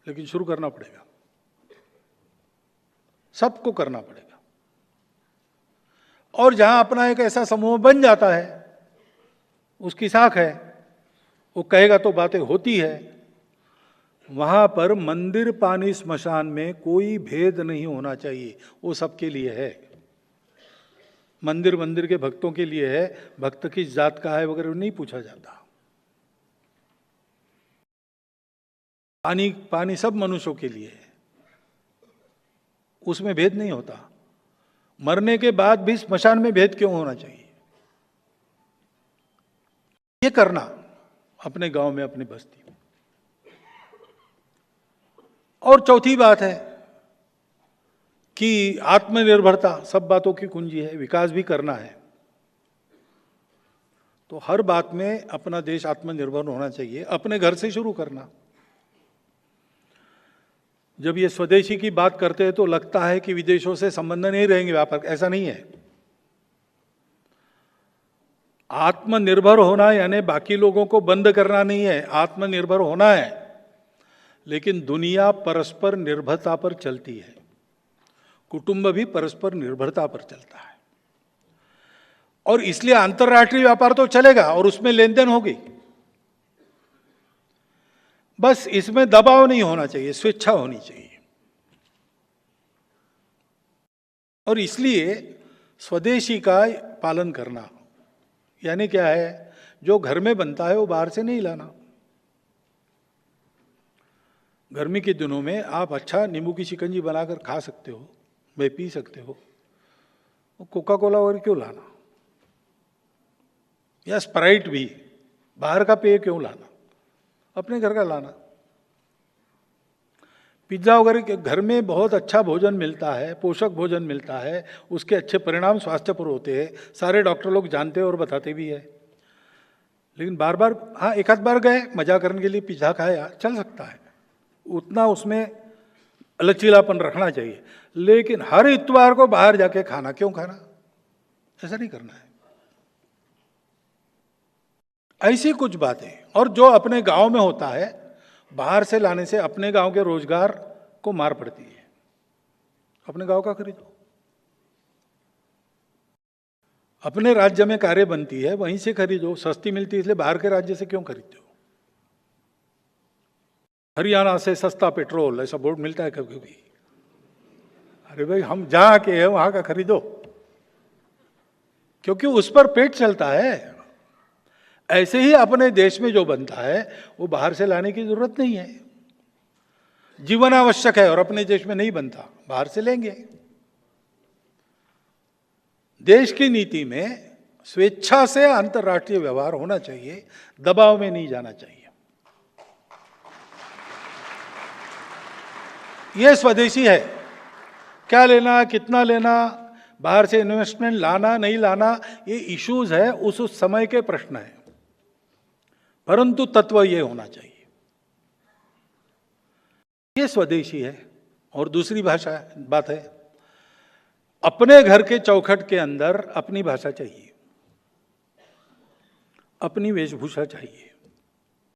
लेकिन शुरू करना पड़ेगा, सबको करना पड़ेगा। और जहां अपना एक ऐसा समूह बन जाता है, उसकी साख है, वो कहेगा तो बातें होती है, वहां पर मंदिर पानी स्मशान में कोई भेद नहीं होना चाहिए, वो सबके लिए है। मंदिर मंदिर के भक्तों के लिए है, भक्त किस जात का है वगैरह नहीं पूछा जाता। पानी पानी सब मनुष्यों के लिए है, उसमें भेद नहीं होता। मरने के बाद भी स्मशान में भेद क्यों होना चाहिए? ये करना अपने गांव में, अपनी बस्ती में। और चौथी बात है कि आत्मनिर्भरता सब बातों की कुंजी है, विकास भी करना है। तो हर बात में अपना देश आत्मनिर्भर होना चाहिए, अपने घर से शुरू करना। जब ये स्वदेशी की बात करते हैं तो लगता है कि विदेशों से संबंध नहीं रहेंगे, व्यापार, ऐसा नहीं है। आत्मनिर्भर होना यानी बाकी लोगों को बंद करना नहीं है, आत्मनिर्भर होना है। लेकिन दुनिया परस्पर निर्भरता पर चलती है, कुटुंब भी परस्पर निर्भरता पर चलता है, और इसलिए अंतर्राष्ट्रीय व्यापार तो चलेगा और उसमें लेन देन होगी। बस इसमें दबाव नहीं होना चाहिए, स्वेच्छा होनी चाहिए। और इसलिए स्वदेशी का पालन करना यानी क्या है, जो घर में बनता है वो बाहर से नहीं लाना। गर्मी के दिनों में आप अच्छा नींबू की शिकंजी बनाकर खा सकते हो, वे पी सकते हो, कोका कोला और क्यों लाना, या स्प्राइट भी बाहर का पेय क्यों लाना, अपने घर का लाना। पिज्जा वगैरह के घर में बहुत अच्छा भोजन मिलता है, पोषक भोजन मिलता है, उसके अच्छे परिणाम स्वास्थ्य पर होते हैं, सारे डॉक्टर लोग जानते हैं और बताते भी है। लेकिन बार बार, हाँ एक आध बार गए मजा करने के लिए पिज्जा खाया, चल सकता है, उतना उसमें लचीलापन रखना चाहिए। लेकिन हर इतवार को बाहर जाके खाना, क्यों खाना, ऐसा नहीं करना है। ऐसी कुछ बातें। और जो अपने गांव में होता है, बाहर से लाने से अपने गांव के रोजगार को मार पड़ती है। अपने गांव का खरीदो, अपने राज्य में कार्य बनती है वहीं से खरीदो, सस्ती मिलती है इसलिए बाहर के राज्य से क्यों खरीदते हो। हरियाणा से सस्ता पेट्रोल ऐसा बोर्ड मिलता है कभी कभी, अरे भाई हम जहां के हैं वहां का खरीदो, क्योंकि उस पर पेट चलता है। ऐसे ही अपने देश में जो बनता है वो बाहर से लाने की जरूरत नहीं है, जीवन आवश्यक है और अपने देश में नहीं बनता, बाहर से लेंगे। देश की नीति में स्वेच्छा से अंतर्राष्ट्रीय व्यवहार होना चाहिए, दबाव में नहीं जाना चाहिए। यह स्वदेशी है। क्या लेना, कितना लेना, बाहर से इन्वेस्टमेंट लाना नहीं लाना, ये इश्यूज है, उस समय के प्रश्न है, परंतु तत्व ये होना चाहिए, ये स्वदेशी है। और दूसरी बात है, अपने घर के चौखट के अंदर अपनी भाषा चाहिए, अपनी वेशभूषा चाहिए।